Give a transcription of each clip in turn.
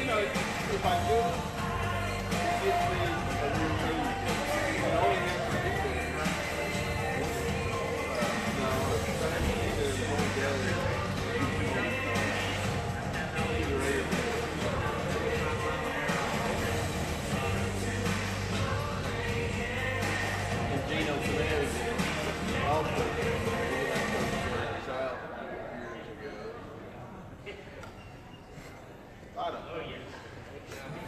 if I do, it gives me a real need. And all you have to do is, no, I need to go together. And Gino Perez also child years ago. I don't know.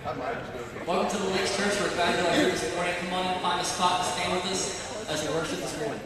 I might just go. Welcome to the Lakes Church. We're glad you're here this morning. Come on and find a spot to stand with us as we worship this morning.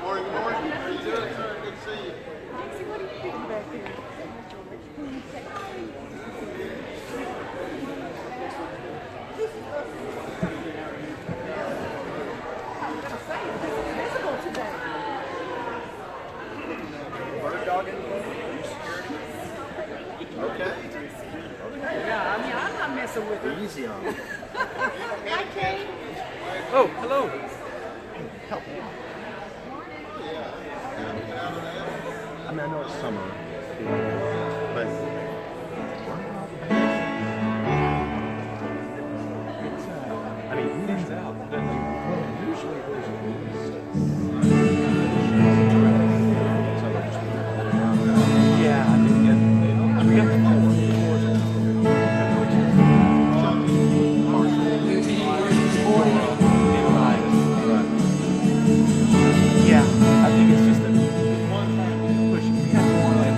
Morning, morning. How you doing, sir? Good to see you. Nancy, what are you doing back here? messing with her. Easy on me. Hi, Kate. Oh, hello. Help me. I mean, I know it's summer, but I mean, things out. Usually yeah, I think we got the yeah, I think it's just a push. We have more like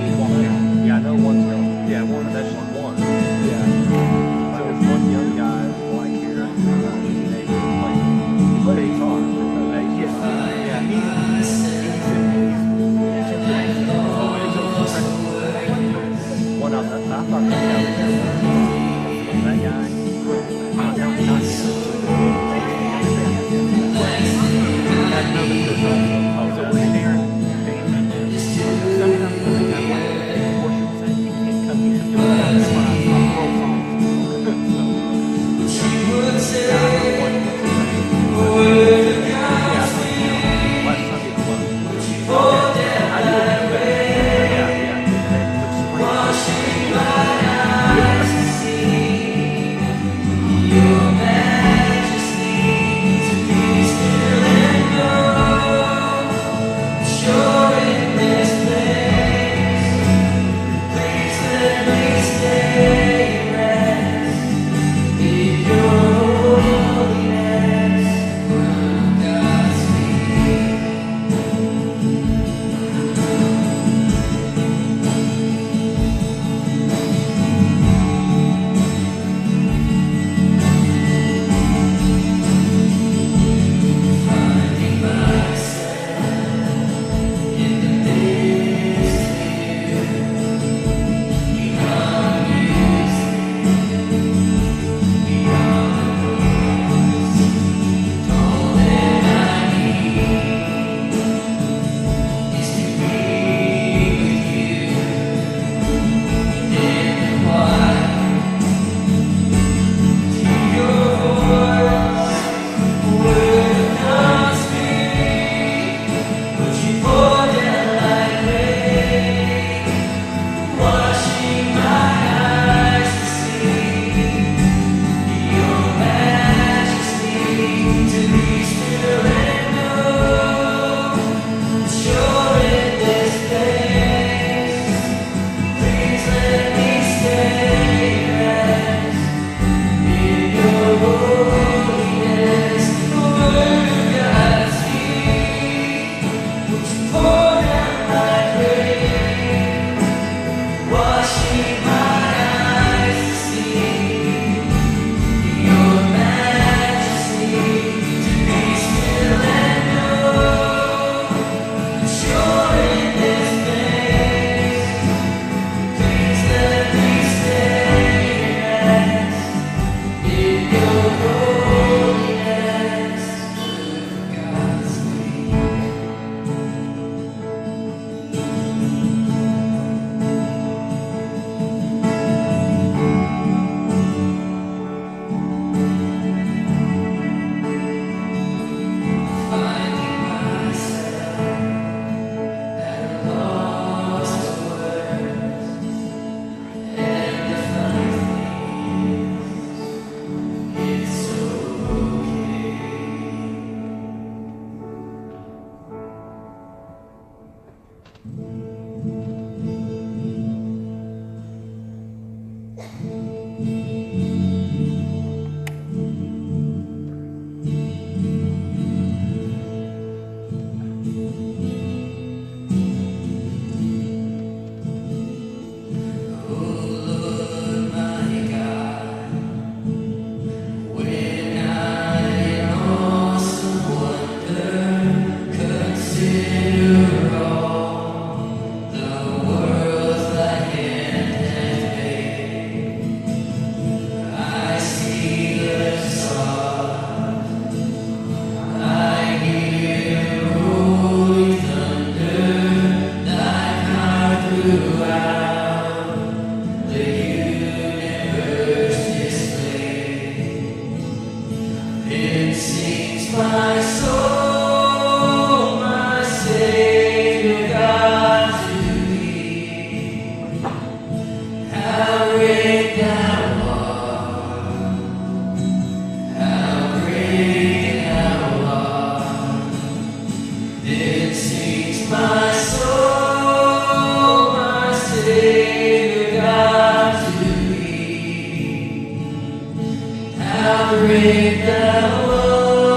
great thou art,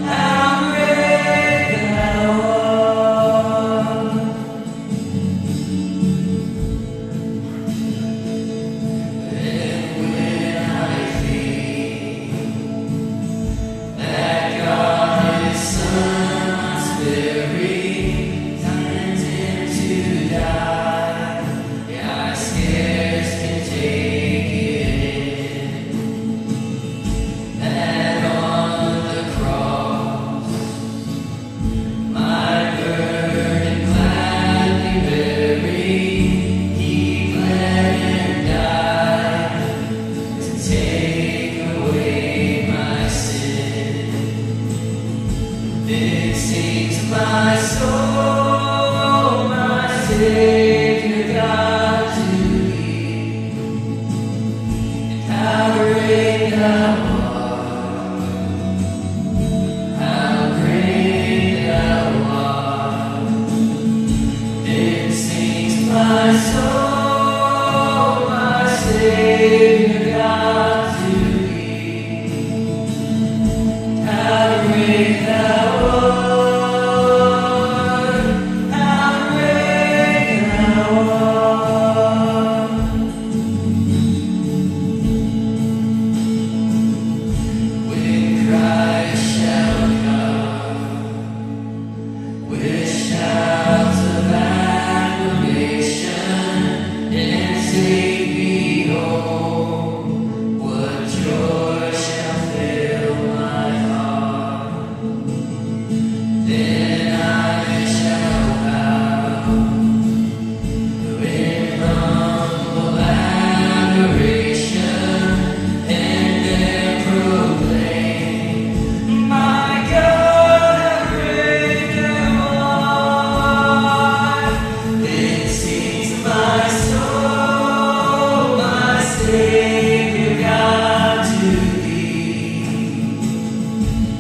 how great thou art. And when I think that God His Son was buried, sent Him to die, yeah, I scarce can take it in. That on the cross, my burden gladly buried, He bled and died to take away my sin. Then sings my soul, my Savior God to Thee, and how great Thou art, how great Thou art. Then sings my soul, my Savior God to Thee, how great Thou art, how great Thou art. When Christ shall come with shouts of acclamation and say, Behold, what joy shall fill my heart. Then I shall bow in humble adoration and then proclaim, My God, how great Thou art. Then sings my soul, my Savior God to Thee,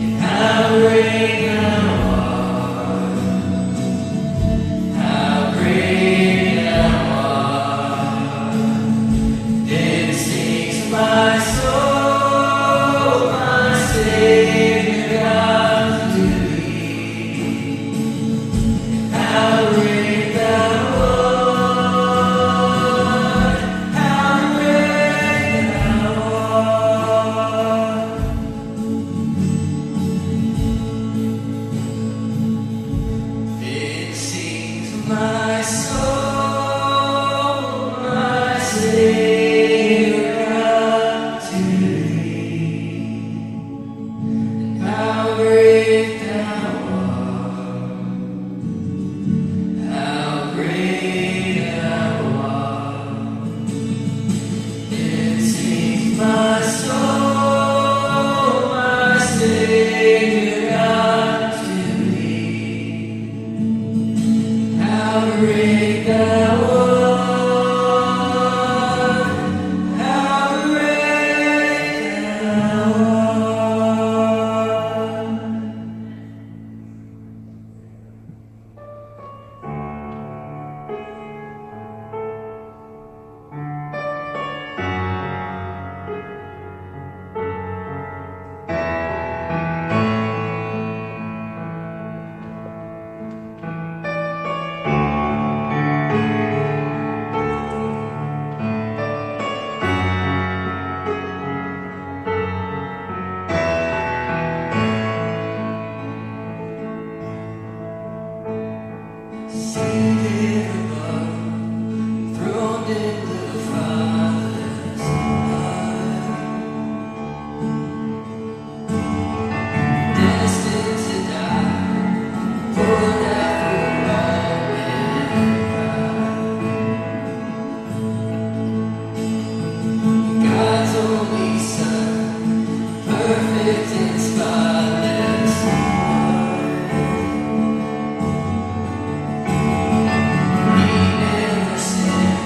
and how great Thou art, how great Thou art. Then sings my soul, my Savior God to Thee, how great Thou art, how great Thou art. Then sings my soul, my Savior God to Thee, and how great Thou art, how great Thou art. Then sings my soul, my Savior God to Thee, how great Thou art, how great Thou art. Seated above, throned in the Father's love, destined to die, poured out for all mankind. God's only Son, perfect and spotless. He never sinned,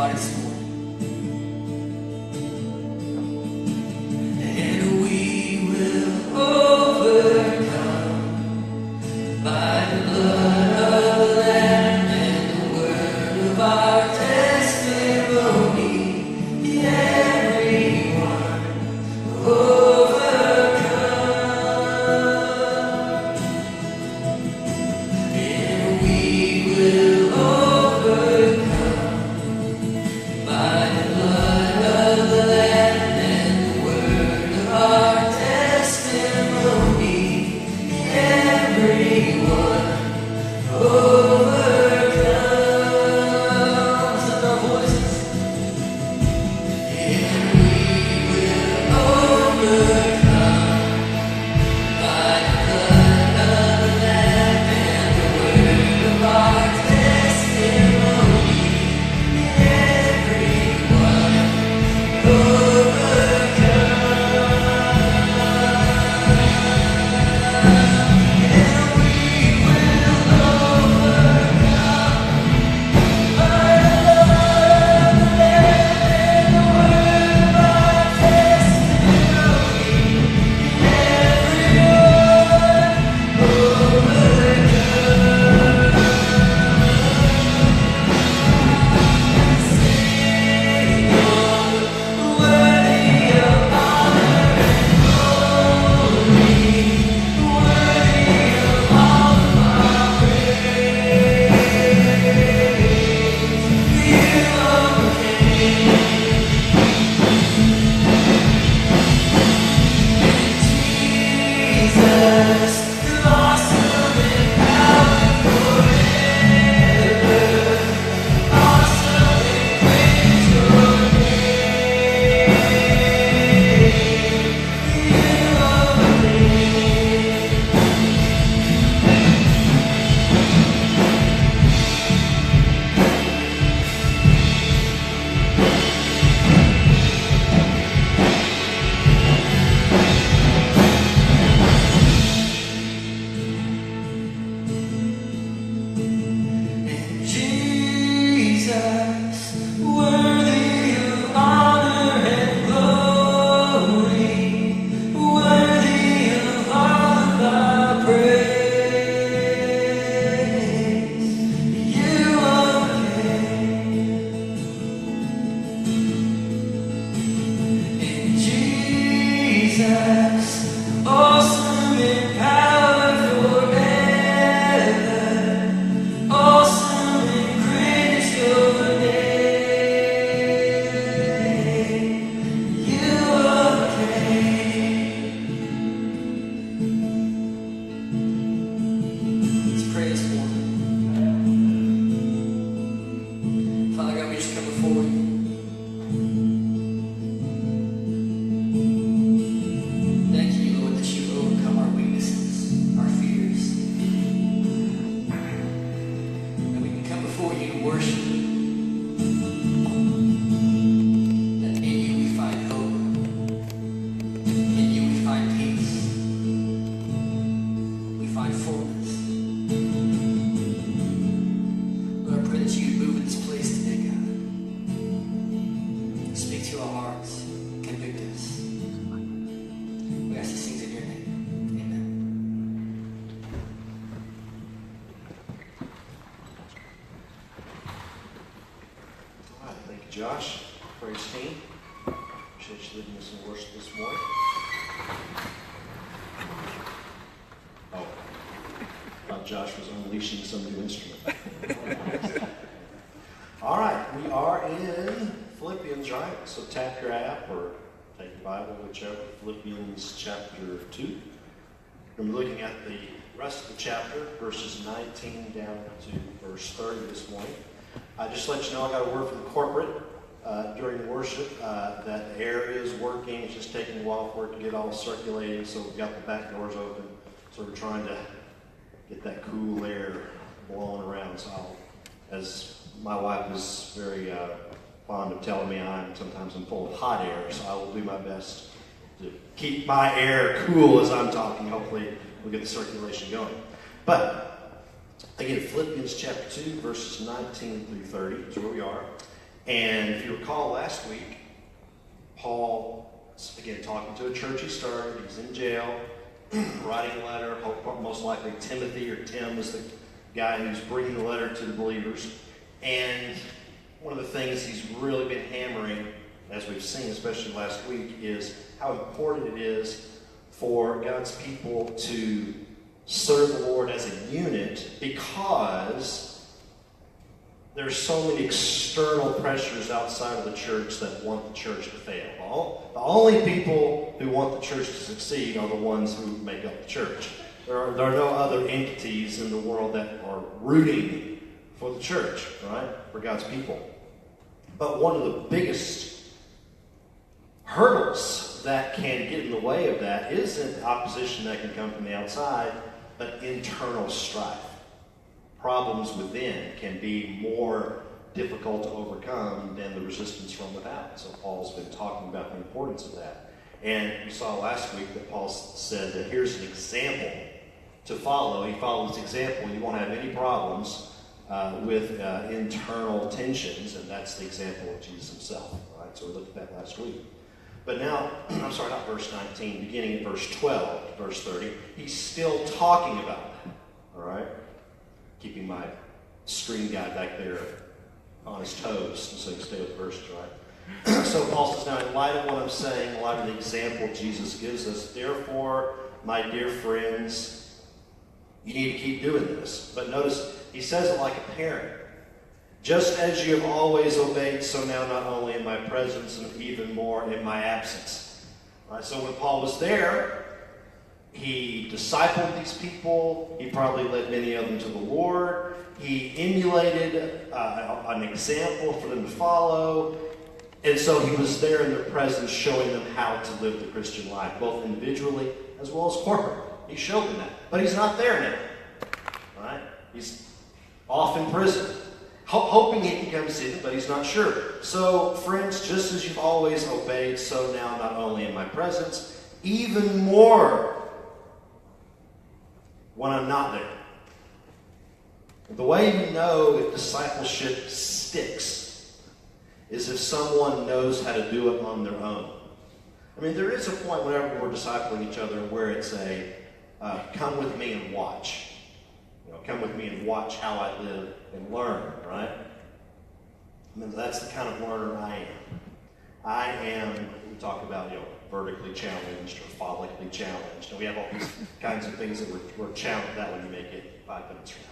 God this morning. And we will overcome by the blood of the Lamb and the word of our testimony. Everyone overcome. And we will overcome by the blood of the Lamb and the word of our testimony. Everyone overcomes. Lift our voices. And we will overcome by the blood of the Lamb and the word of our testimony. Everyone awesome in power forever, awesome in grace your name. You overcame. Let's pray this morning. Father God, we just come before you. Thank you, Lord, that you overcome our weaknesses, our fears. And we can come before you to worship. That in you we find hope. In you we find peace. We find fullness. Lord, I pray that you would move in this place today, God. Speak to our hearts. Convict us. We ask these things in your name. Amen. All right, thank you, Josh. Praise team. Appreciate you leading us in worship this morning. Oh, I thought Josh was unleashing some new instrument. All right, we are in Philippians, right? So tap your app or take your Bible, whichever. Philippians chapter 2. We're looking at the rest of the chapter, verses 19 down to verse 30 this morning. Just to let you know, I got a word from the corporate during worship that air is working. It's just taking a while for it to get all circulating, so we've got the back doors open. So we're trying to get that cool air blowing around. So as my wife is very fond of telling me sometimes I'm full of hot air, so I will do my best to keep my air cool as I'm talking. Hopefully we'll get the circulation going. But again, Philippians chapter 2, verses 19 through 30 is where we are. And if you recall last week, Paul, again, talking to a church he started, he's in jail, writing a letter, most likely Timothy or Tim is the guy who's bringing the letter to the believers. And one of the things he's really been hammering, as we've seen, especially last week, is how important it is for God's people to serve the Lord as a unit, because there's so many external pressures outside of the church that want the church to fail. The only people who want the church to succeed are the ones who make up the church. There are no other entities in the world that are rooting for the church, right? For God's people. But one of the biggest hurdles that can get in the way of that isn't opposition that can come from the outside, but internal strife. Problems within can be more difficult to overcome than the resistance from without. So Paul's been talking about the importance of that. And we saw last week that Paul said that here's an example to follow. He followed this example, you won't have any problems with internal tensions, and that's the example of Jesus himself. Right? So we looked at that last week. But now, I'm sorry, not verse 19, beginning at verse 12 to verse 30, he's still talking about that. All right? Keeping my screen guy back there on his toes, so you can stay with the verses, right? So Paul says, now in light of what I'm saying, in light of the example Jesus gives us, therefore, my dear friends, you need to keep doing this. But notice, he says it like a parent. Just as you have always obeyed, so now not only in my presence and even more in my absence. Right? So when Paul was there, he discipled these people. He probably led many of them to the Lord. He emulated an example for them to follow. And so he was there in their presence, showing them how to live the Christian life, both individually as well as corporately. He showed them that. But he's not there now. Right? He's off in prison, hoping he can come see them, but he's not sure. So, friends, just as you've always obeyed, so now not only in my presence, even more when I'm not there. The way you know if discipleship sticks is if someone knows how to do it on their own. I mean, there is a point whenever we're discipling each other where it's a come with me and watch. You know, come with me and watch how I live and learn, right? I mean, that's the kind of learner I am. I am, we talk about, vertically challenged or follically challenged. And we have all these kinds of things that we're challenged. That one you make it 5 minutes from now.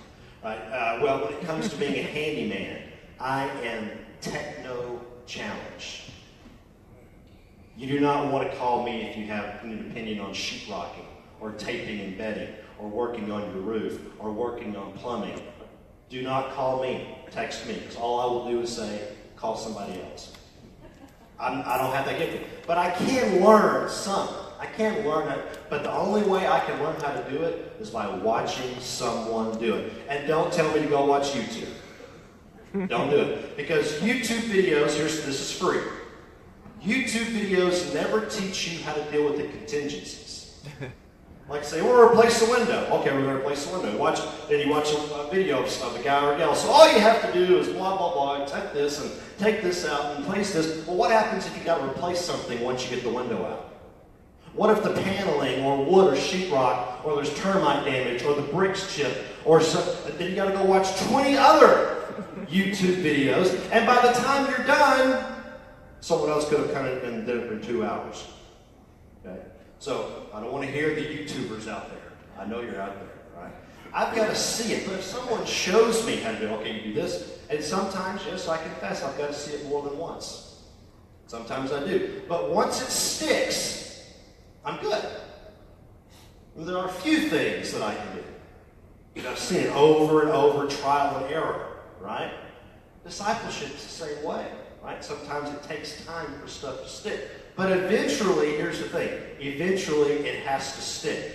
Right? Well, when it comes to being a handyman, I am techno-challenged. You do not want to call me if you have an opinion on sheetrocking or taping and bedding or working on your roof or working on plumbing. Do not call me. Text me, because all I will do is say, call somebody else. I don't have that gift. But I can learn some. I can learn it. But the only way I can learn how to do it is by watching someone do it. And don't tell me to go watch YouTube. Don't do it. Because YouTube videos, this is free. YouTube videos never teach you how to deal with the contingencies. Like say, we're going to replace the window. Okay, we're going to replace the window. Then you watch a video of a guy or a gal. So all you have to do is blah, blah, blah, take this and take this out and place this. Well, what happens if you got to replace something once you get the window out? What if the paneling or wood or sheetrock or there's termite damage or the bricks chip or something? Then you got to go watch 20 other YouTube videos. And by the time you're done, someone else could have kind of been there for 2 hours. Okay? So, I don't want to hear the YouTubers out there. I know you're out there, right? I've got to see it. But if someone shows me how to do it, okay, you do this. And sometimes, yes, I confess, I've got to see it more than once. Sometimes I do. But once it sticks, I'm good. And there are a few things that I can do. I've seen it over and over, trial and error, right? Discipleship is the same way, right? Sometimes it takes time for stuff to stick. But eventually, here's the thing, eventually it has to stick.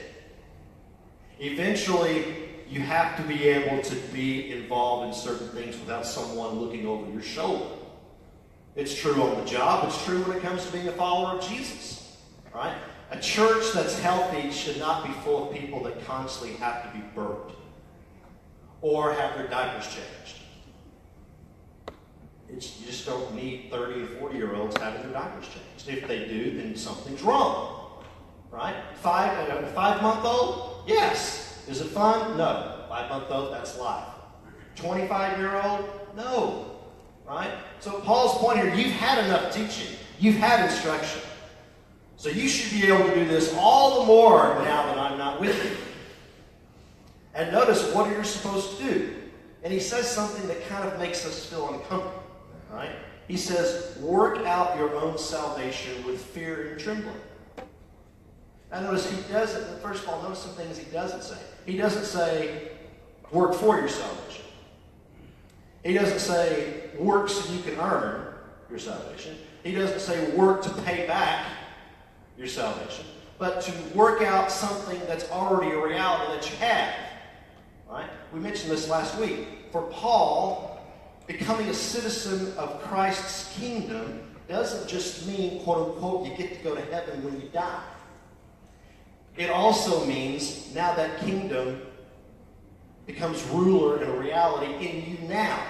Eventually, you have to be able to be involved in certain things without someone looking over your shoulder. It's true on the job, it's true when it comes to being a follower of Jesus, right? A church that's healthy should not be full of people that constantly have to be burped or have their diapers changed. You just don't need 30 and 40-year-olds having their diapers changed. If they do, then something's wrong. Right? 5-month-old? Yes. Is it fun? No. 5-month-old, that's life. 25-year-old? No. Right? So Paul's point here, you've had enough teaching. You've had instruction. So you should be able to do this all the more now that I'm not with you. And notice what you're supposed to do. And he says something that kind of makes us feel uncomfortable. Right? He says, work out your own salvation with fear and trembling. Now notice he doesn't, first of all, notice some things he doesn't say. He doesn't say, work for your salvation. He doesn't say, work so you can earn your salvation. He doesn't say, work to pay back your salvation. But to work out something that's already a reality that you have. Right? We mentioned this last week. For Paul, becoming a citizen of Christ's kingdom doesn't just mean, quote unquote, you get to go to heaven when you die. It also means now that kingdom becomes ruler and a reality in you now.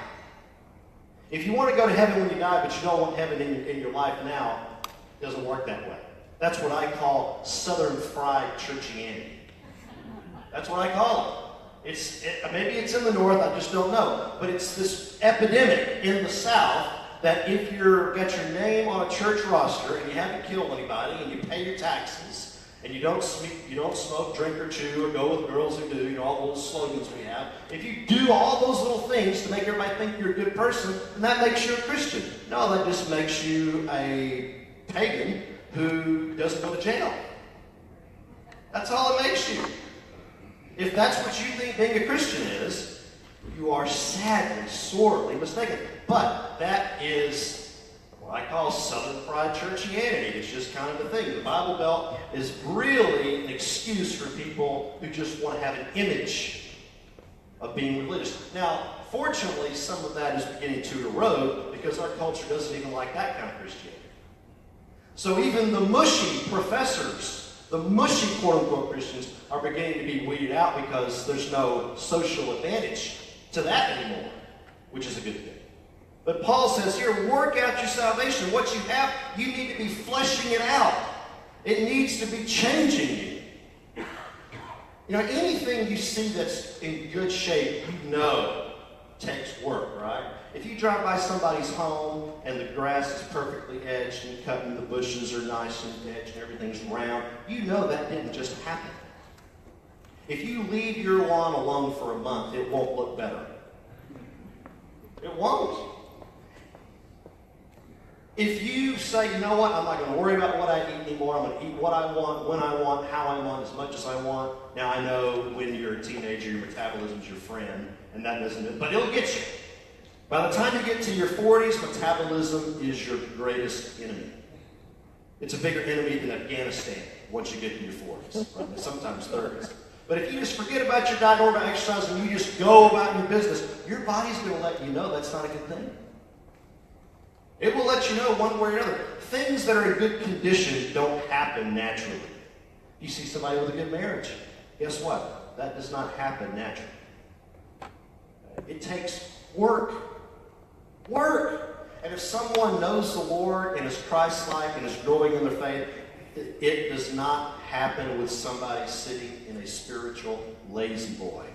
If you want to go to heaven when you die, but you don't want heaven in your life now, it doesn't work that way. That's what I call Southern fried churchianity. That's what I call it. Maybe it's in the North, I just don't know. But it's this epidemic in the South that if you've got your name on a church roster and you haven't killed anybody and you pay your taxes, and you don't smoke, drink, or chew, or go with girls who do, all those slogans we have. If you do all those little things to make everybody think you're a good person, then that makes you a Christian. No, that just makes you a pagan who doesn't go to jail. That's all it makes you. If that's what you think being a Christian is, you are sadly, sorely mistaken. But that is what I call Southern fried churchianity. It's just kind of the thing. The Bible Belt is really an excuse for people who just want to have an image of being religious. Now, fortunately, some of that is beginning to erode because our culture doesn't even like that kind of Christianity. So even the mushy professors, the mushy quote-unquote Christians, are beginning to be weeded out because there's no social advantage to that anymore, which is a good thing. But Paul says here, work out your salvation. What you have, you need to be fleshing it out. It needs to be changing you. Anything you see that's in good shape, takes work, right? If you drive by somebody's home and the grass is perfectly edged and cut and the bushes are nice and edged and everything's round, that didn't just happen. If you leave your lawn alone for a month, it won't look better. It won't. If you say, I'm not going to worry about what I eat anymore, I'm going to eat what I want, when I want, how I want, as much as I want. Now I know when you're a teenager, your metabolism's your friend, and that doesn't it, but it'll get you. By the time you get to your 40s, metabolism is your greatest enemy. It's a bigger enemy than Afghanistan once you get to your 40s, right? Sometimes 30s. But if you just forget about your diet or about exercise and you just go about your business, your body's going to let you know that's not a good thing. It will let you know one way or another. Things that are in good condition don't happen naturally. You see somebody with a good marriage, guess what? That does not happen naturally. It takes work. Work. And if someone knows the Lord and is Christ-like and is growing in their faith, it does not happen with somebody sitting in a spiritual lazy boy,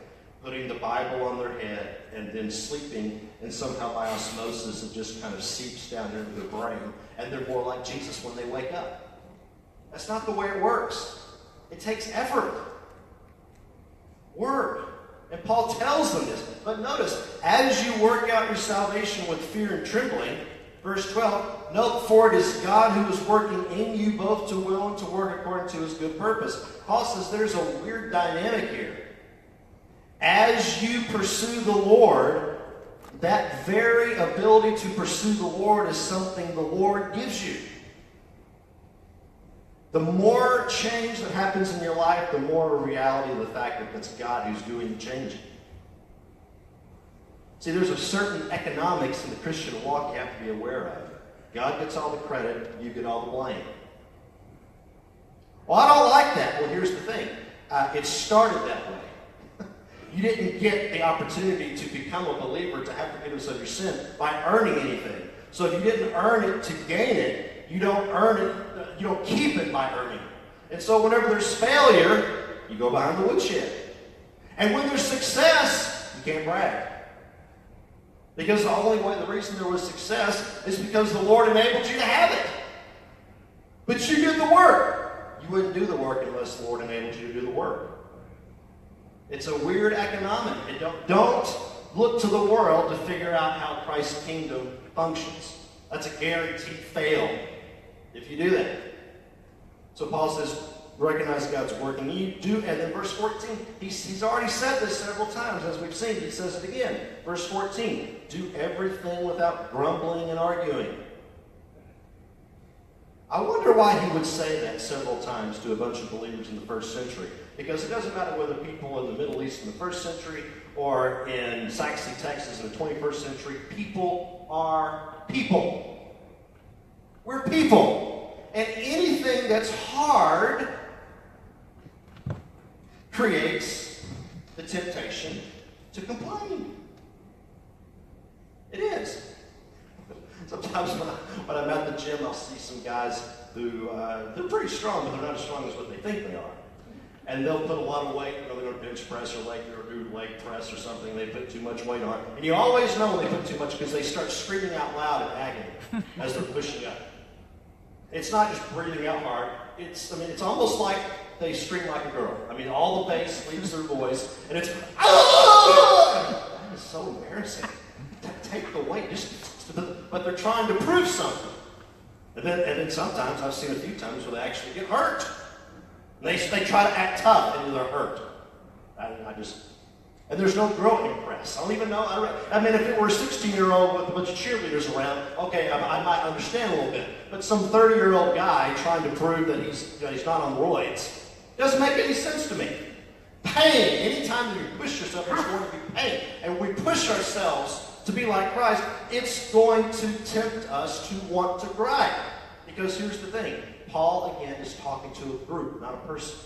putting the Bible on their head and then sleeping, and somehow by osmosis it just kind of seeps down into their brain, and they're more like Jesus when they wake up. That's not the way it works. It takes effort. Work. And Paul tells them this. But notice, as you work out your salvation with fear and trembling, verse 12, note, for it is God who is working in you both to will and to work according to his good purpose. Paul says there's a weird dynamic here. As you pursue the Lord, that very ability to pursue the Lord is something the Lord gives you. The more change that happens in your life, the more a reality of the fact that it's God who's doing the changing. See, there's a certain economics in the Christian walk you have to be aware of. God gets all the credit, you get all the blame. Well, I don't like that. Well, here's the thing. It started that way. You didn't get the opportunity to become a believer, to have forgiveness of your sin by earning anything. So if you didn't earn it to gain it, you don't earn it, you don't keep it by earning it. And so whenever there's failure, you go behind the woodshed. And when there's success, you can't brag. Because the reason there was success is because the Lord enabled you to have it. But you did the work. You wouldn't do the work unless the Lord enabled you to do the work. It's a weird economic. Don't look to the world to figure out how Christ's kingdom functions. That's a guaranteed fail if you do that. So Paul says, recognize God's work in you. Do, and then verse 14, he's already said this several times, as we've seen. He says it again. Verse 14, do everything without grumbling and arguing. I wonder why he would say that several times to a bunch of believers in the first century. Because it doesn't matter whether people in the Middle East in the first century or in Sac City, Texas in the 21st century, people are people. We're people. And anything that's hard creates the temptation to It is. Sometimes when I'm at the gym, I'll see some guys who, they're pretty strong, but they're not as strong as what they think they are. And they'll put a lot of weight, they're going to bench press or do leg press or something, they put too much weight on. And you always know when they put too much because they start screaming out loud in agony as they're pushing up. It's not just breathing out hard. It's almost like they scream like a girl. All the bass leaves their voice, and it's, ah! That is so embarrassing. Take the weight, but they're trying to prove something. And then sometimes, I've seen a few times where they actually get hurt. They try to act tough, and they're hurt. And there's no girl impressed. I don't even know. If it were a 16-year-old with a bunch of cheerleaders around, okay, I might understand a little bit. But some 30-year-old guy trying to prove that he's not on roids doesn't make any sense to me. Pain. Anytime you push yourself, there's going to be pain. And when we push ourselves to be like Christ, it's going to tempt us to want to brag. Because here's the thing. Paul, again, is talking to a group, not a person.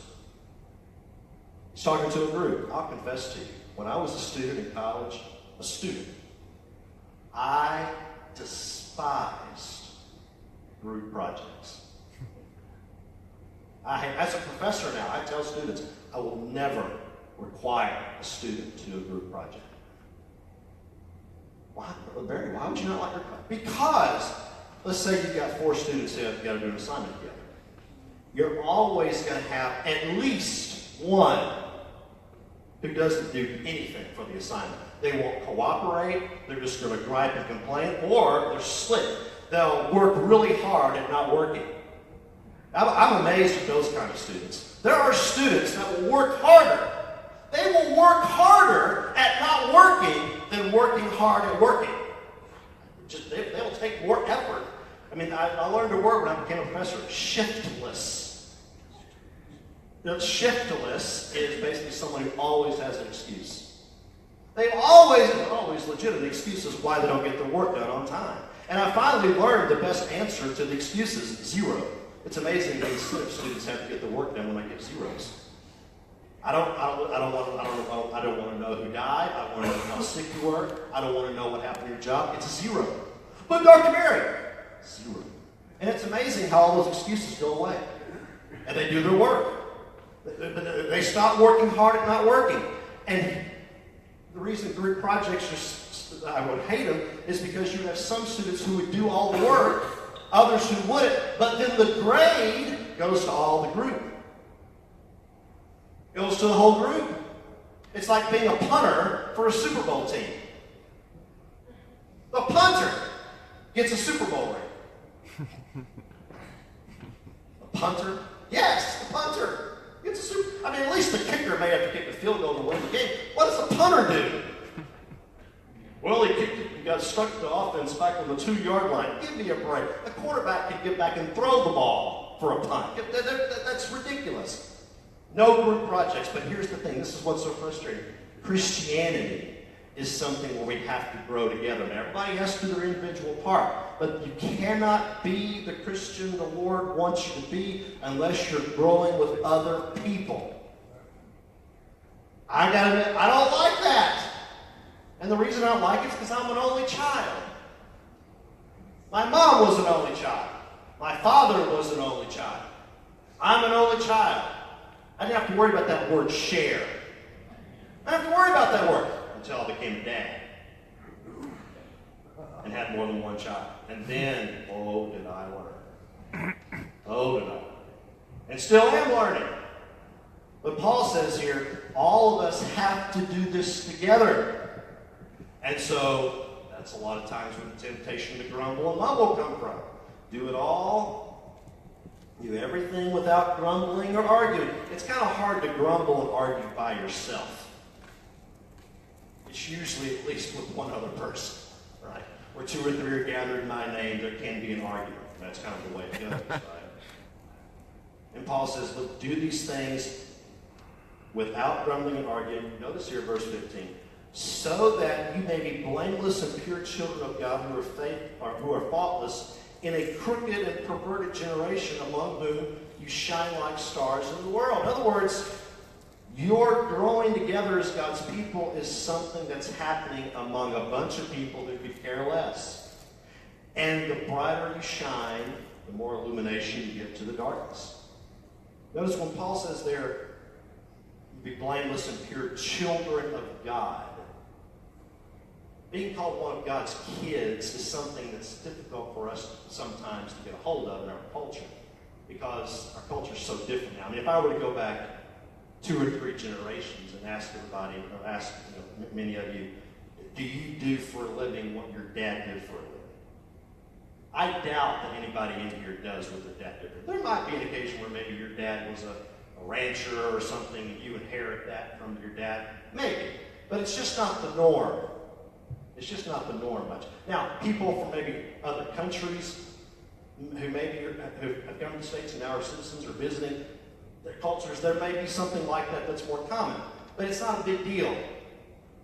He's talking to a group. I'll confess to you, when I was a student in college, I despised group projects. As a professor now, I tell students, I will never require a student to do a group project. Why, Barry, why would you not like group project? Because, let's say you've got 4 students who have got to do an assignment together. You're always going to have at least one who doesn't do anything for the assignment. They won't cooperate, they're just going to gripe and complain, or they're slick. They'll work really hard at not working. I'm amazed at those kind of students. There are students that will work harder. They will work harder at not working than working hard at working. They will take more effort. I learned a word when I became a professor, shiftless. Shiftless is basically someone who always has an excuse. They've always legitimate excuses why they don't get their work done on time. And I finally learned the best answer to the excuses is 0. It's amazing that students have to get the work done when I get zeros. I don't want to know who died. I don't want to know how sick you were. I don't want to know what happened to your job. It's a 0. But Dr. Mary, 0. And it's amazing how all those excuses go away. And they do their work. They stop working hard at not working. And the reason group projects I would hate them is because you have some students who would do all the work, others who wouldn't, but then the grade goes to all the group. It goes to the whole group. It's like being a punter for a Super Bowl team. The punter gets a Super Bowl ring. The punter? Yes, the punter. It's a super. At least the kicker may have to kick the field goal to win the game. What does the punter do? Well, he kicked it. He got stuck the offense back on the 2-yard line. Give me a break. The quarterback could get back and throw the ball for a punt. That's ridiculous. No group projects. But here's the thing. This is what's so frustrating. Christianity is something where we have to grow together. Now, everybody has to do their individual part, but you cannot be the Christian the Lord wants you to be unless you're growing with other people. I gotta admit, I don't like that. And the reason I don't like it is because I'm an only child. My mom was an only child. My father was an only child. I'm an only child. I didn't have to worry about that word share. I didn't have to worry about that word until I became a dad and had more than one child. And then, oh, did I learn. Oh, did I learn. And still am learning. But Paul says here, all of us have to do this together. And so, that's a lot of times where the temptation to grumble and mumble come from. Do it all. Do everything without grumbling or arguing. It's kind of hard to grumble and argue by yourself. It's usually at least with one other person, right? Where two or three are gathered in my name, there can be an argument. That's kind of the way it goes, right? And Paul says, look, do these things without grumbling and arguing. Notice here, verse 15. So that you may be blameless and pure children of God who are faultless in a crooked and perverted generation among whom you shine like stars in the world. In other words, your growing together as God's people is something that's happening among a bunch of people who could care less. And the brighter you shine, the more illumination you give to the darkness. Notice when Paul says there, be blameless and pure children of God. Being called one of God's kids is something that's difficult for us sometimes to get a hold of in our culture, because our culture is so different now. I mean, if I were to go back 2 or 3 generations and ask everybody, or ask many of you, do you do for a living what your dad did for a living? I doubt that anybody in here does what their dad did. There might be an occasion where maybe your dad was a rancher or something, and you inherit that from your dad. Maybe. But it's just not the norm. It's just not the norm much. Now, people from maybe other countries who have come to the States and now are citizens or visiting their cultures, there may be something like that that's more common. But it's not a big deal.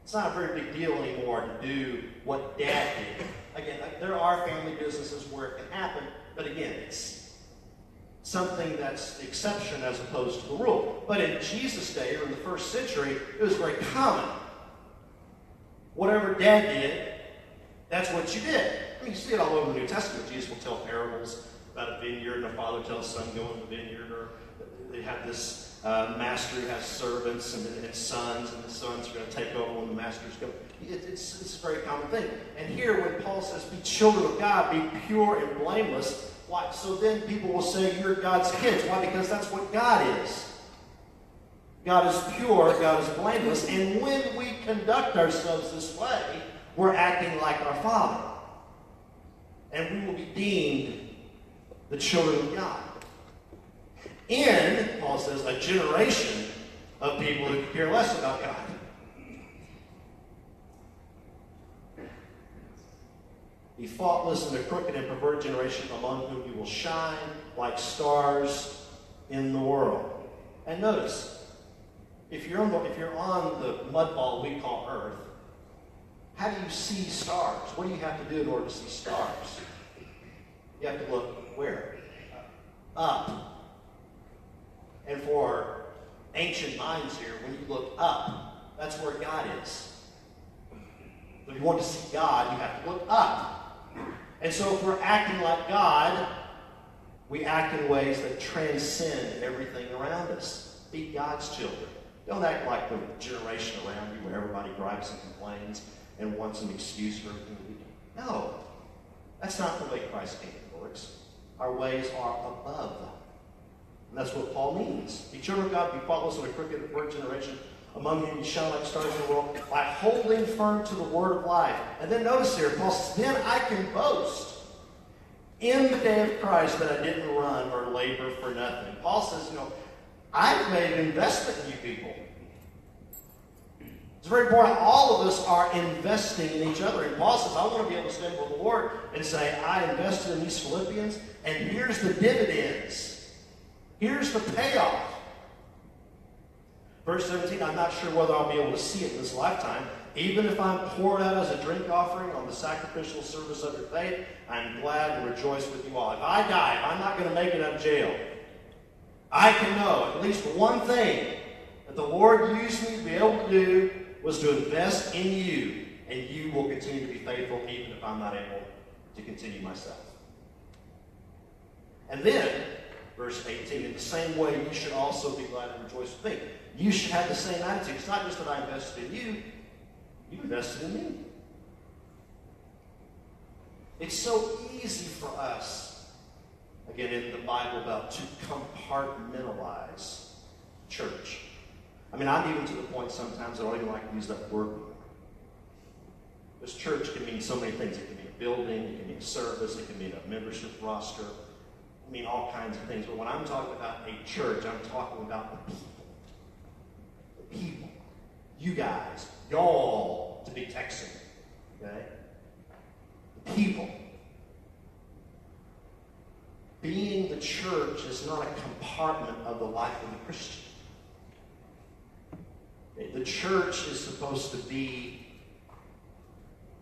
It's not a very big deal anymore to do what Dad did. Again, there are family businesses where it can happen, but again, it's something that's the exception as opposed to the rule. But in Jesus' day, or in the first century, it was very common. Whatever Dad did, that's what you did. I mean, you see it all over the New Testament. Jesus will tell parables about a vineyard, and a father tells son go in the vineyard, or they have this master who has servants and sons, and the sons are going to take over when the masters go. It's a very common thing. And here, when Paul says, be children of God, be pure and blameless, why? So then people will say you're God's kids. Why? Because that's what God is. God is pure, God is blameless, and when we conduct ourselves this way, we're acting like our Father. And we will be deemed the children of God. In, Paul says, a generation of people who care less about God. Be faultless in a crooked and perverted generation among whom you will shine like stars in the world. And notice, if you're on the mud ball we call Earth, how do you see stars? What do you have to do in order to see stars? You have to look where? Up. And for ancient minds here, when you look up, that's where God is. If you want to see God, you have to look up. And so if we're acting like God, we act in ways that transcend everything around us. Be God's children. Don't act like the generation around you where everybody gripes and complains and wants an excuse for everything we do. No. That's not the way Christ's kingdom works. Our ways are above. And that's what Paul means. Be children of God, be faultless in a crooked and perverted generation. Among you, you shine like stars in the world by holding firm to the word of life. And then notice here, Paul says, then I can boast in the day of Christ that I didn't run or labor for nothing. Paul says, I've made an investment in you people. It's very important. All of us are investing in each other. And Paul says, I want to be able to stand before the Lord and say, I invested in these Philippians, and here's the dividends. Here's the payoff. Verse 17, I'm not sure whether I'll be able to see it in this lifetime. Even if I'm poured out as a drink offering on the sacrificial service of your faith, I'm glad and rejoice with you all. If I die, if I'm not going to make it out of jail, I can know at least one thing, that the Lord used me to be able to do was to invest in you, and you will continue to be faithful even if I'm not able to continue myself. And then, verse 18, in the same way, you should also be glad and rejoice with me. You should have the same attitude. It's not just that I invested in you, you invested in me. It's so easy for us, again, in the Bible Belt, to compartmentalize church. I mean, I'm even to the point sometimes I don't even like to use that word anymore. Because church can mean so many things. It can mean a building, it can mean a service, it can mean a membership roster, it can mean all kinds of things. But when I'm talking about a church, I'm talking about the people. The people. You guys. Y'all, to be Texan. Okay? The people. Being the church is not a compartment of the life of the Christian. The church is supposed to be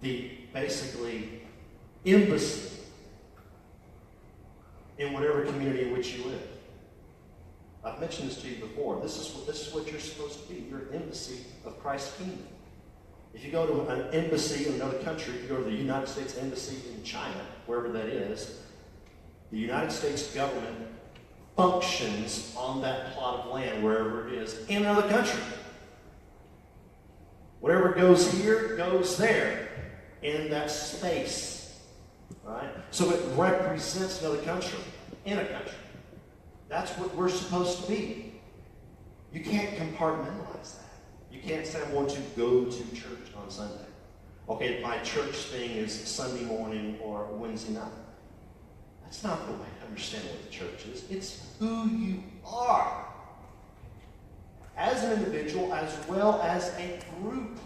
the, basically, embassy in whatever community in which you live. I've mentioned this to you before. This is what you're supposed to be. You're an embassy of Christ's kingdom. If you go to an embassy in another country, if you go to the United States Embassy in China, wherever that is, the United States government functions on that plot of land, wherever it is, in another country. Whatever goes here, goes there, in that space. Right? So it represents another country, in a country. That's what we're supposed to be. You can't compartmentalize that. You can't say, I'm going to go to church on Sunday. Okay, my church thing is Sunday morning or Wednesday night. That's not the way to understand what the church is. It's who you are. As an individual, as well as a group.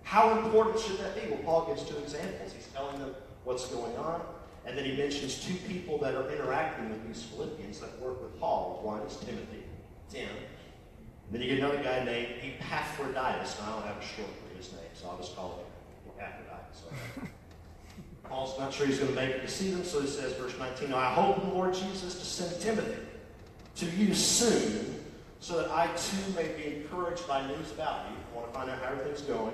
How important should that be? Well, Paul gives two examples. He's telling them what's going on, and then he mentions two people that are interacting with these Philippians that work with Paul. One is Timothy, Tim. And then you get another guy named Epaphroditus. Now, I don't have a short for his name, so I'll just call him Epaphroditus. Paul's not sure he's going to make it to see them, so he says, verse 19, now I hope in the Lord Jesus to send Timothy to you soon, so that I too may be encouraged by news about you. I want to find out how everything's going.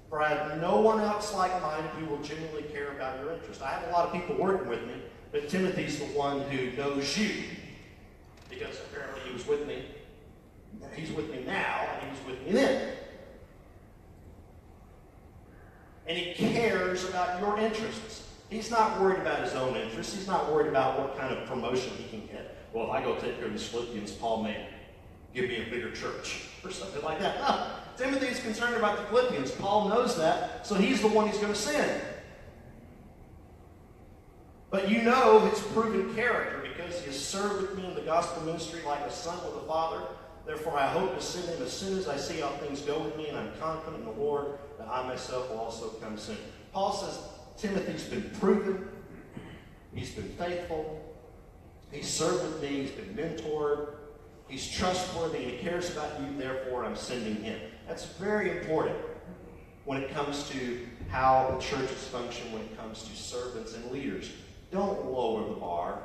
For I have no one else like-minded who will genuinely care about your interest. I have a lot of people working with me, but Timothy's the one who knows you, because apparently he was with me. He's with me now, and he was with me then. And he cares about your interests. He's not worried about his own interests. He's not worried about what kind of promotion he can get. Well, if I go take care of these Philippians, Paul may give me a bigger church or something like that. No, Timothy's concerned about the Philippians. Paul knows that, so he's the one he's going to send. But you know his proven character because he has served with me in the gospel ministry like a son with a father. Therefore, I hope to send him as soon as I see how things go with me, and I'm confident in the Lord that I myself will also come soon. Paul says Timothy's been proven. He's been faithful. He's served with me. He's been mentored. He's trustworthy, and he cares about you. Therefore, I'm sending him. That's very important when it comes to how the churches function, when it comes to servants and leaders. Don't lower the bar.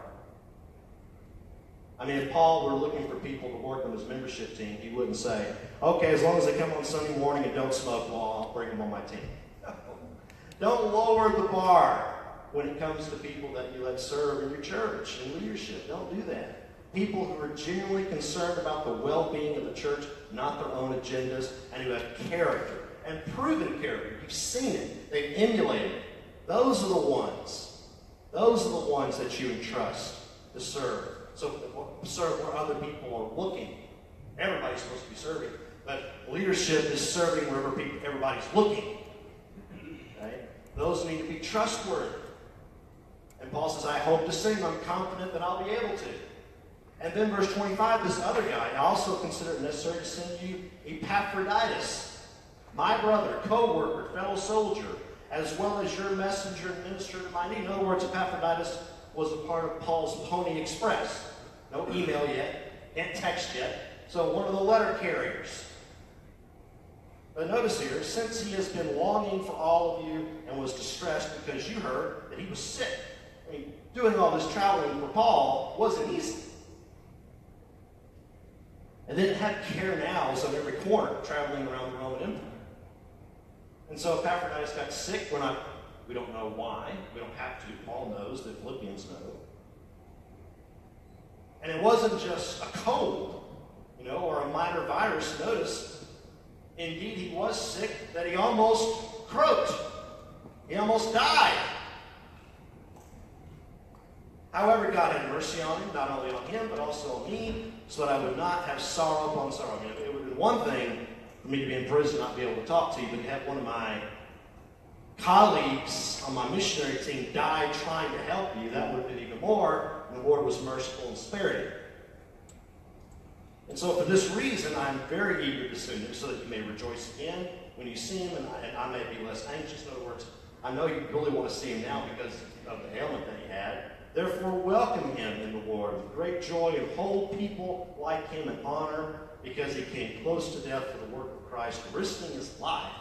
I mean, if Paul were looking for people to work on his membership team, he wouldn't say, okay, as long as they come on Sunday morning and don't smoke, well, I'll bring them on my team. No. Don't lower the bar when it comes to people that you let serve in your church and leadership. Don't do that. People who are genuinely concerned about the well-being of the church, not their own agendas, and who have character, and proven character. You've seen it. They've emulated it. Those are the ones. Those are the ones that you entrust to serve. So serve where other people are looking. Everybody's supposed to be serving. But leadership is serving wherever everybody's looking. Okay? Those need to be trustworthy. And Paul says, I hope to send him. I'm confident that I'll be able to. And then verse 25, this other guy, I also consider it necessary to send you Epaphroditus, my brother, co-worker, fellow soldier, as well as your messenger and minister to my need. In other words, Epaphroditus was a part of Paul's Pony Express. No email yet, can't text yet. So one of the letter carriers. But notice here, since he has been longing for all of you and was distressed because you heard that he was sick. I mean, doing all this traveling for Paul wasn't easy. And then it had canals on every corner traveling around the Roman Empire. And so Epaphroditus got sick. We don't know why. We don't have to. Paul knows. The Philippians know. And it wasn't just a cold, or a minor virus. Notice, indeed, he was sick that he almost croaked. He almost died. However, God had mercy on him, not only on him, but also on me, so that I would not have sorrow upon sorrow. It would have been one thing for me to be in prison and not be able to talk to you, but to have one of my colleagues on my missionary team die trying to help you, that would have been even more, and the Lord was merciful and spared him. And so for this reason, I'm very eager to see him, so that you may rejoice again when you see him, and I may be less anxious. In other words, I know you really want to see him now because of the ailment that he had. Therefore, welcome him in the Lord with great joy, and hold people like him in honor, because he came close to death for the work of Christ, risking his life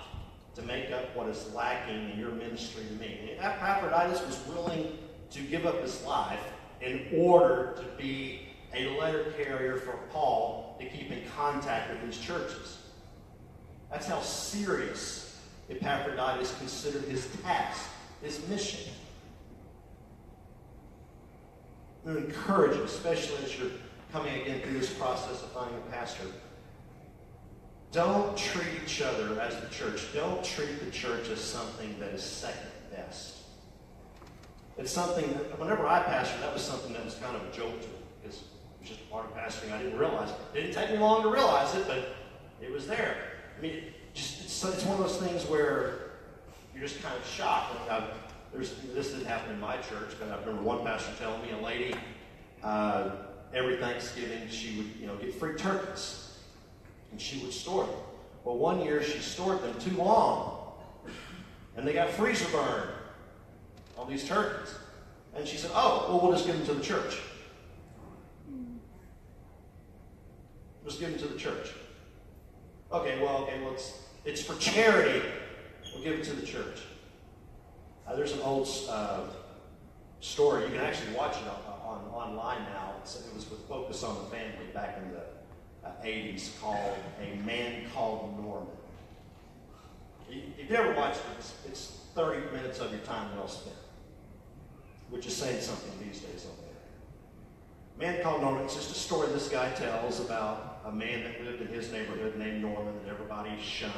to make up what is lacking in your ministry to me. And Epaphroditus was willing to give up his life in order to be a letter carrier for Paul to keep in contact with these churches. That's how serious Epaphroditus considered his task, his mission. I'm going to encourage you, especially as you're coming again through this process of finding a pastor. Don't treat each other as the church. Don't treat the church as something that is second best. It's something that, whenever I pastored, that was something that was kind of a joke to me, because it was just a part of pastoring. I didn't realize it. It didn't take me long to realize it, but it was there. I mean, it's one of those things where you're just kind of shocked. This didn't happen in my church, but I remember one pastor telling me a lady, every Thanksgiving, she would get free turkeys, and she would store them. Well, one year she stored them too long, and they got freezer burned, all these turkeys. And she said, we'll just give them to the church. Just give them to the church. Okay, it's for charity. We'll give it to the church. There's an old story. You can actually watch it online now. It was with Focus on the Family back in the 80s, called A Man Called Norman. If you ever watched it, it's 30 minutes of your time well spent, which is saying something these days on there. Man Called Norman, it's just a story this guy tells about a man that lived in his neighborhood named Norman, that everybody shunned.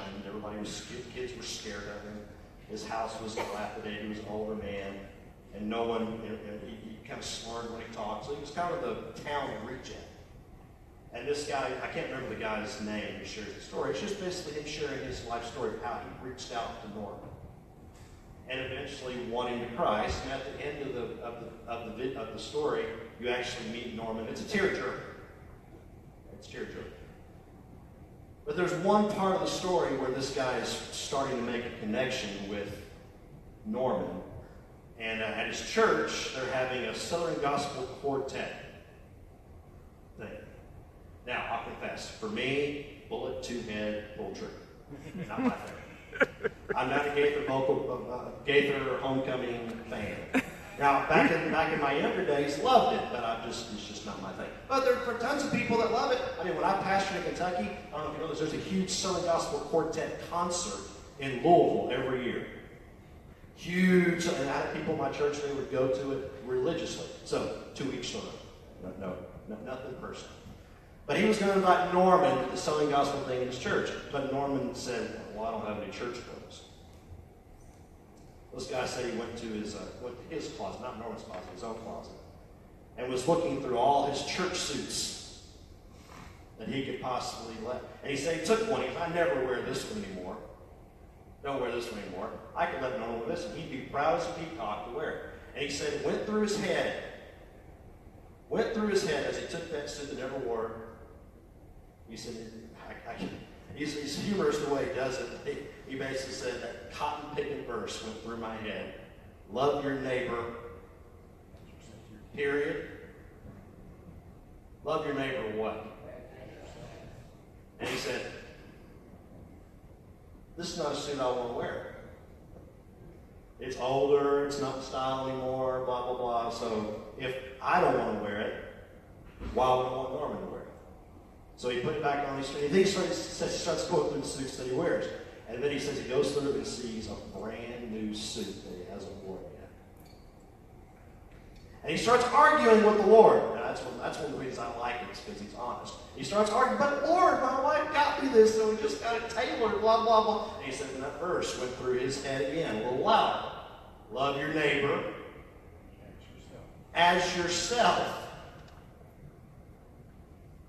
Kids were scared of him. His house was dilapidated. He was an older man, and no one, he kind of slurred when he talked. So he was kind of the town reject. And this guy, I can't remember the guy's name who shares the story. It's just basically him sharing his life story of how he reached out to Norman, and eventually won him to Christ. And at the end of the story, you actually meet Norman. It's a tearjerker. It's tearjerker. But there's one part of the story where this guy is starting to make a connection with Norman. And at his church, they're having a Southern Gospel Quartet thing. Now, I'll confess, for me, bullet, two-head, pull trigger. Not my favorite. I'm not a Gaither homecoming fan. Now, back in my younger days, loved it, but it's just not my thing. But there are tons of people that love it. I mean, when I pastored in Kentucky, I don't know if you know this, there's a huge Southern Gospel Quartet concert in Louisville every year. Huge, and I had people in my church, they would go to it religiously. So, 2 weeks sort of. No, nothing personal. But he was going to invite Norman to the Southern Gospel thing in his church. But Norman said, well, I don't have any church clothes. This guy said he went to his closet, not Norman's closet, his own closet, and was looking through all his church suits that he could possibly let. And he said he took one. He said, I never wear this one anymore. Don't wear this one anymore. I could let Norman wear this one. He'd be proud as a peacock to wear it. And he said it went through his head as he took that suit that never wore. He said, he's humorous the way he does it. He basically said that cotton picking verse went through my head. Love your neighbor, period. Love your neighbor what? And he said, this is not a suit I want to wear. It's older, it's not the style anymore, blah, blah, blah. So if I don't want to wear it, why would I want Norman to wear it? So he put it back on his feet. And then he starts going through the suits that he wears. And then he says he goes through and sees a brand new suit that he hasn't worn yet. And he starts arguing with the Lord. Now, that's one of the reasons I like it, is because he's honest. He starts arguing, but Lord, my wife got me this, so we just got it tailored, blah, blah, blah. And he said, and that verse went through his head again, a little louder. Love your neighbor as yourself.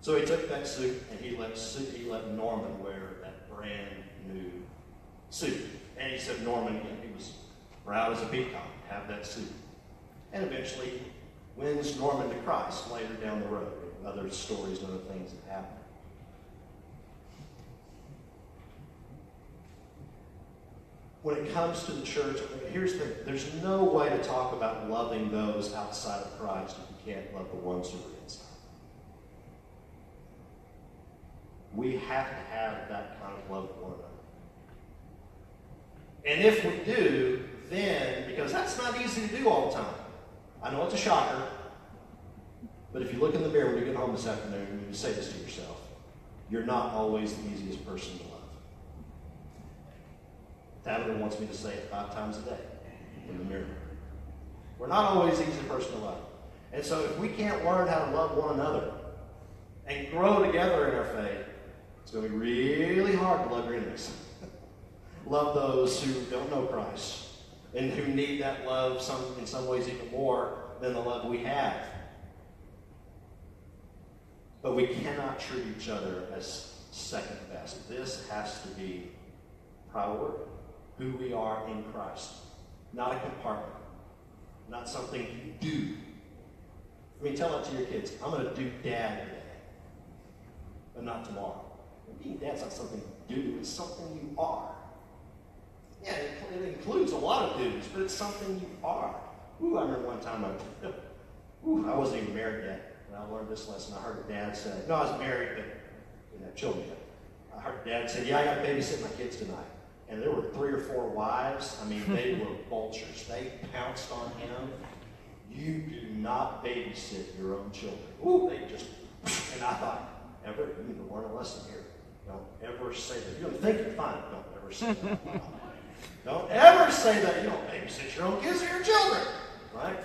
So he took that suit and he let Norman wear that brand new suit. And he said Norman, he was proud as a peacock to have that suit. And eventually wins Norman to Christ later down the road. Other stories and other things that happen. When it comes to the church, here's the thing. There's no way to talk about loving those outside of Christ if you can't love the ones who are inside. We have to have that kind of love for one another. And if we do, then, because that's not easy to do all the time. I know it's a shocker, but if you look in the mirror when you get home this afternoon and you say this to yourself, you're not always the easiest person to love. Tabitha wants me to say it 5 times a day in the mirror. We're not always the easiest person to love. And so if we can't learn how to love one another and grow together in our faith, it's going to be really hard to love your enemies. Love those who don't know Christ and who need that love in some ways even more than the love we have. But we cannot treat each other as second best. This has to be priority. Who we are in Christ. Not a compartment. Not something you do. I mean, tell that to your kids. I'm going to do dad today, but not tomorrow. Being dad's not something you do. It's something you are. Yeah, it includes a lot of duties, but it's something you are. Ooh, I remember one time I wasn't even married yet, and I learned this lesson. I heard dad say, no, I was married, but didn't have children yet. I heard dad say, yeah, I got to babysit my kids tonight. And there were 3 or 4 wives. I mean, they were vultures. They pounced on him. You do not babysit your own children. Ooh, they just, and I thought, you need to learn a lesson here. Don't ever say that. You don't think you're fine. Don't ever say that. Don't ever say that. You don't babysit your own kids or your children. Right?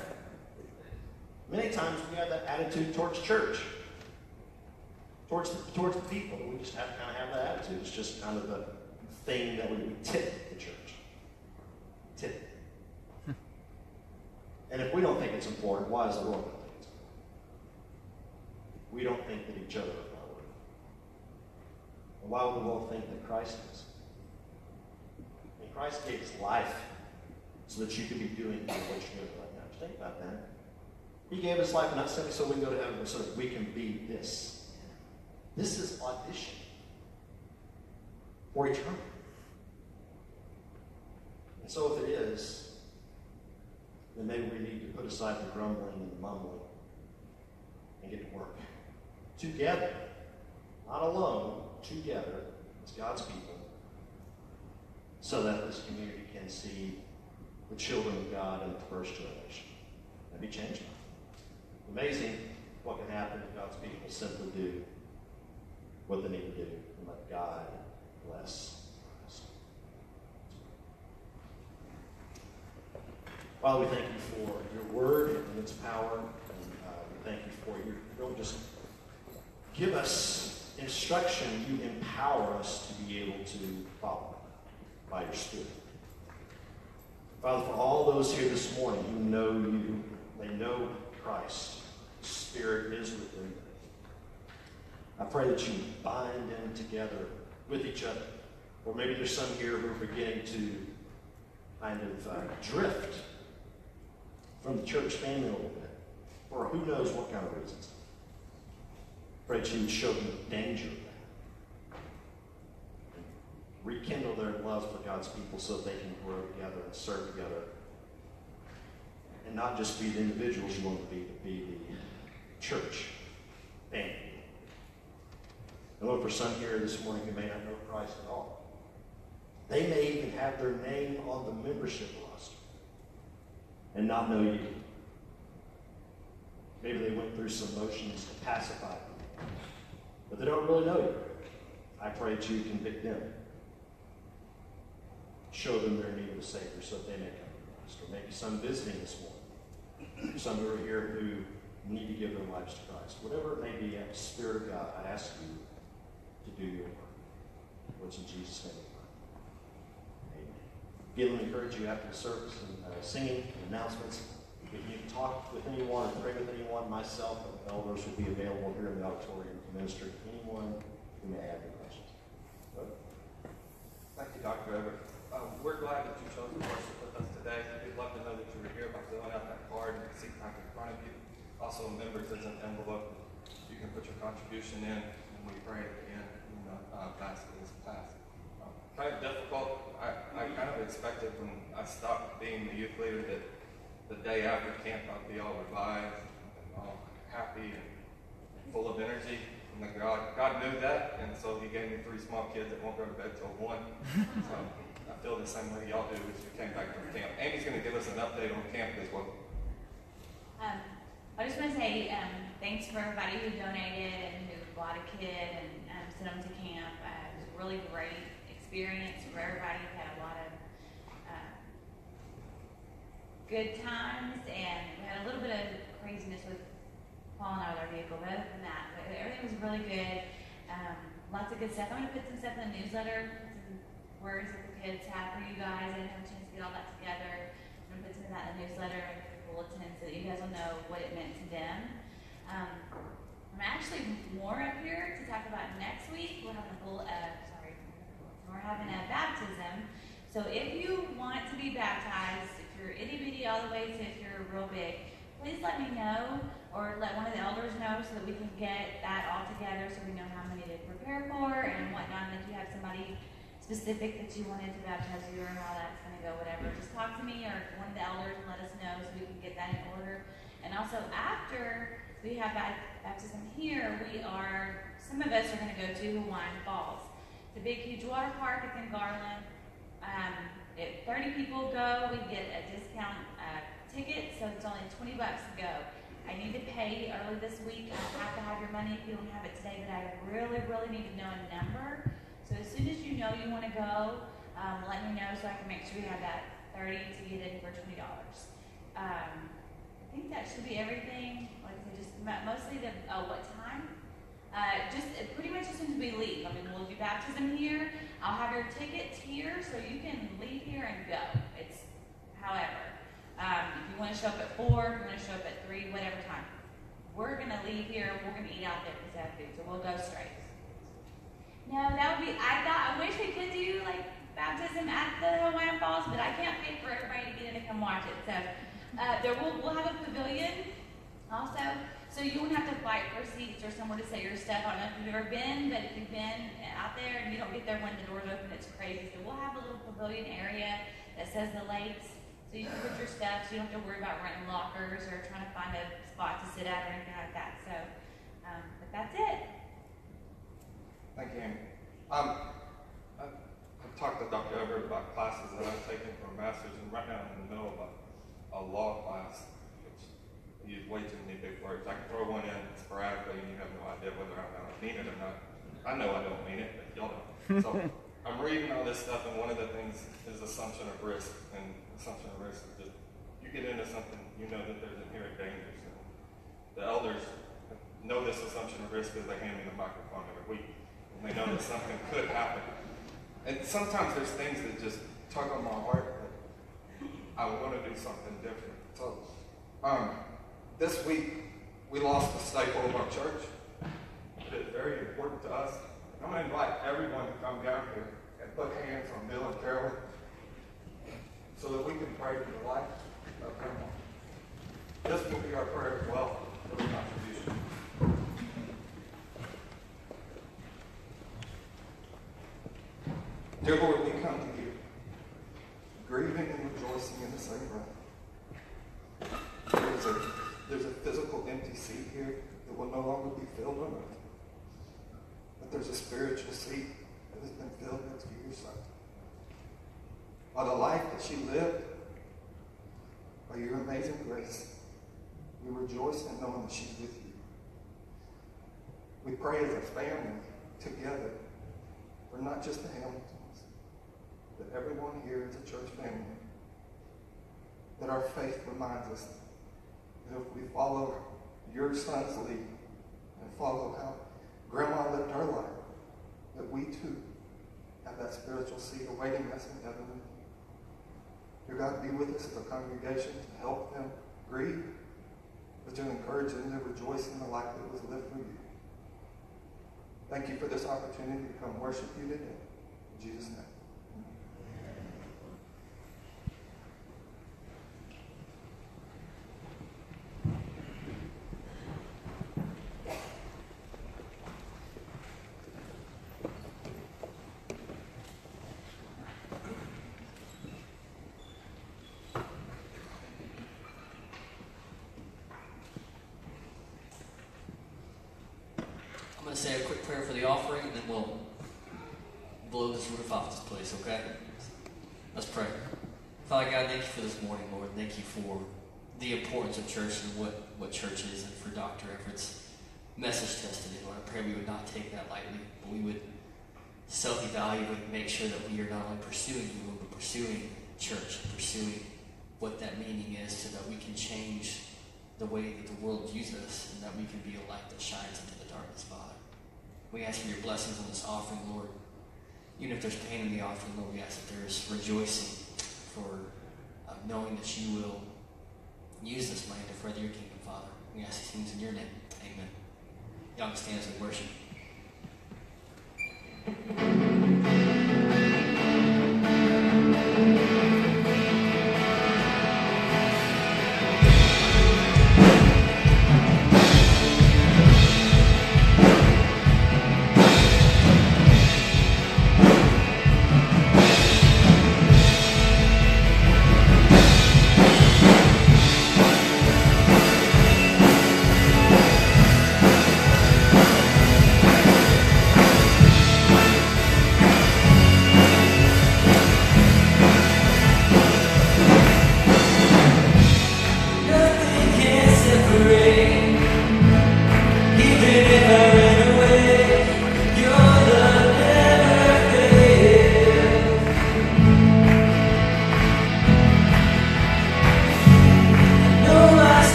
Many times we have that attitude towards church. Towards the people. We just have to kind of have that attitude. It's just kind of the thing that we tip the church. Tip. And if we don't think it's important, why is the world going to think it's important? We don't think that each other are priority. And why would the world think that Christ is? And Christ gave his life so that you could be doing what you're doing right now. Just think about that. He gave his life not simply so we can go to heaven, but so that we can be this. This is audition for eternity. And so if it is, then maybe we need to put aside the grumbling and the mumbling and get to work. Together, not alone, together as God's people, so that this community can see the children of God in the first generation and be changed. Amazing what can happen if God's people simply do what they need to do and let God bless us. Father, we thank you for your word and its power. And we thank you for you don't just give us instruction, you empower us to be able to follow by your Spirit. Father, for all those here this morning who know you, they know Christ, the Spirit is within them. I pray that you bind them together with each other. Or maybe there's some here who are beginning to kind of drift from the church family a little bit. For who knows what kind of reasons. Pray that you would show them the danger of that. Rekindle their love for God's people so that they can grow together and serve together. And not just be the individuals you want to be, but be the church family. And Lord, for some here this morning who may not know Christ at all, they may even have their name on the membership roster and not know you. Maybe they went through some motions to pacify you. but they don't really know you. I pray that you convict them. Show them their need of a Savior so that they may come to Christ. Or maybe some visiting this morning. Some who are here who need to give their lives to Christ. Whatever it may be, at the Spirit of God, I ask you to do your work. Which in Jesus' name we pray. Amen. Again, let me encourage you after the service and singing and announcements. If you can talk with anyone or pray with anyone, myself and elders will be available here in the auditorium to minister to anyone who may have any questions. Thank you, Dr. Everett. We're glad that you chose to worship with us today. We'd love to know that you were here by filling out that card and the seat back in front of you. Also, members, there's an envelope you can put your contribution in, and we pray at the end when the basket is passed. Kind of difficult. I kind of expected when I stopped being the youth leader that the day after camp I'd be all revived and all happy and full of energy. And God knew that, and so He gave me 3 small kids that won't go to bed till 1. So I feel the same way y'all do as you came back from camp. Amy's going to give us an update on camp as well. I just want to say thanks for everybody who donated and who bought a kid and sent them to camp. It was a really great experience for everybody. We had a lot of good times, and we had a little bit of craziness with falling out of their vehicle, but other than that, everything was really good. Lots of good stuff. I'm going to put some stuff in the newsletter, some words that the kids have for you guys. I didn't have a chance to get all that together. I'm going to put some of that in the newsletter and the bulletin so that you guys will know what it meant to them. I'm actually more up here to talk about next week. We're having we're having a baptism. So if you want to be baptized, if you're itty bitty all the way to if you're real big, please let me know or let one of the elders know so that we can get that all together so we know how many to prepare for and whatnot. And if you have somebody specific that you wanted to baptize you or how that's going to go, whatever, just talk to me or one of the elders and let us know so we can get that in order. And also after we have baptism here, some of us are going to go to Hawaiian Falls. It's a big, huge water park. It's in Garland. If 30 people go, we get a discount ticket, so it's only $20 to go. I need to pay early this week. I have to have your money if you don't have it today, but I really, really need to know a number. So as soon as you know you want to go, let me know so I can make sure we have that 30 to get in for $20. I think that should be everything. Like I said, just mostly what time. Just pretty much as soon as we leave. I mean, we'll do baptism here. I'll have your tickets here so you can leave here and go. It's however. If you want to show up at 4, if you want to show up at 3, whatever time. We're going to leave here. We're going to eat out there because they have food, so we'll go straight. No, that would be, I wish we could do like baptism at the Hawaiian Falls, but I can't pay for everybody to get in and come watch it. So we'll have a pavilion also. So you won't have to fight for seats or somewhere to set your stuff. I don't know if you've ever been, but if you've been out there and you don't get there when the doors open, it's crazy. So we'll have a little pavilion area that says the lakes. So you can put your stuff, so you don't have to worry about renting lockers or trying to find a spot to sit at or anything like that. So, but that's it. Thank you, Amy. I've talked to Dr. Everett about classes that I've taken for a master's, and right now I'm in the middle of a law class, which I use way too many big words. I can throw one in sporadically, and you have no idea whether I mean it or not. I know I don't mean it, but y'all don't. So I'm reading all this stuff, and one of the things is assumption of risk. And assumption of risk is just, you get into something, you know that there's inherent dangers. And the elders know this assumption of risk because they hand me the microphone every week. And they know that something could happen. And sometimes there's things that just tug on my heart, but I want to do something different. So this week, we lost a staple of our church. It is very important to us. I'm going to invite everyone to come down here and put hands on Bill and Carolyn so that we can pray for the life of Grandma. This will be our prayer as well for the contribution. Dear Lord, we come to you, grieving and rejoicing in the same breath. There's a physical empty seat here that will no longer be filled on earth. But there's a spiritual seat that has been filled next to your Son. By the life that she lived, by your amazing grace, we rejoice in knowing that she's with you. We pray as a family together. We're not just the Hamiltons, but everyone here is a church family. That our faith reminds us that if we follow your son's lead and follow how Grandma lived her life, that we too have that spiritual seed awaiting us in heaven. Dear God, be with us as a congregation to help them grieve, but to encourage them to rejoice in the life that was lived for you. Thank you for this opportunity to come worship you today. In Jesus' name. I'm going to say a quick prayer for the offering, and then we'll blow this roof off this place, okay? Let's pray. Father God, thank you for this morning, Lord. Thank you for the importance of church and what church is, and for Dr. Everett's message to us today, Lord. I pray we would not take that lightly, but we would self-evaluate and make sure that we are not only pursuing you, but pursuing church, pursuing what that meaning is, so that we can change the way that the world views us, and that we can be a light that shines into the darkness, Father. We ask for your blessings on this offering, Lord. Even if there's pain in the offering, Lord, we ask that there's rejoicing for knowing that you will use this money to further your kingdom, Father. We ask these things in your name. Amen. Y'all can stand as we worship.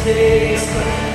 Mistakes, but